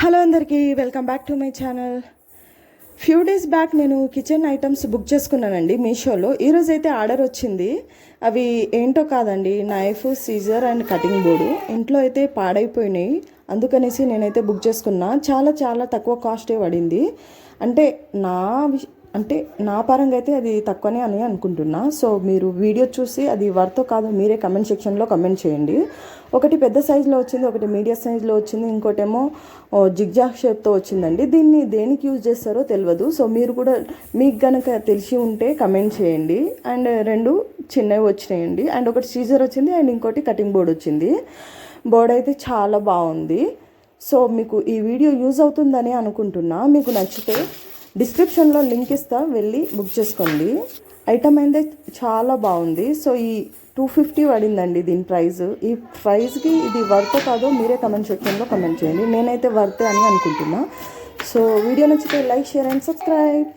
Hello అందరికీ welcome back to my channel. Few days back నేను kitchen items book చేసుకున్నానండి మీషోలో. ఈరోజు అయితే ఆర్డర్ వచ్చింది. అవి ఏంటో కాదండి, knife, scissor and cutting board. ఇంట్లో అయితే పాడైపోయినాయి, అందుకనేసి నేనైతే బుక్ చేసుకున్నా. చాలా చాలా తక్కువ కాస్టే పడింది. అంటే నా పరంగా అయితే అది తక్కువనే అని అనుకుంటున్నా. సో మీరు వీడియో చూసి అది వర్తో కాదో మీరే కమెంట్ సెక్షన్లో కమెంట్ చేయండి. ఒకటి పెద్ద సైజులో వచ్చింది, ఒకటి మీడియం సైజులో వచ్చింది, ఇంకోటేమో జిగ్జాగ్ షేప్తో వచ్చిందండి. దీన్ని దేనికి యూజ్ చేస్తారో తెలియదు. సో మీరు కూడా మీకు కనుక తెలిసి ఉంటే కమెంట్ చేయండి. అండ్ రెండు చిన్నవి వచ్చినాయండి, అండ్ ఒకటి సీజర్ వచ్చింది, అండ్ ఇంకోటి కటింగ్ బోర్డ్ వచ్చింది. బోర్డ్ అయితే చాలా బాగుంది. సో మీకు ఈ వీడియో యూజ్ అవుతుందని అనుకుంటున్నా. మీకు నచ్చితే డిస్క్రిప్షన్లో లింక్ ఇస్తా, వెళ్ళి బుక్ చేసుకోండి. ఐటమ్ అయితే చాలా బాగుంది. సో ఈ 250 పడిందండి దీని ప్రైస్. ఈ ప్రైస్కి ఇది వర్త్ కాదో మీరే కమెంట్ సెక్షన్లో కమెంట్ చేయండి. నేనైతే వర్తే అని అనుకుంటున్నా. సో వీడియో నచ్చితే లైక్, షేర్ అండ్ సబ్స్క్రైబ్.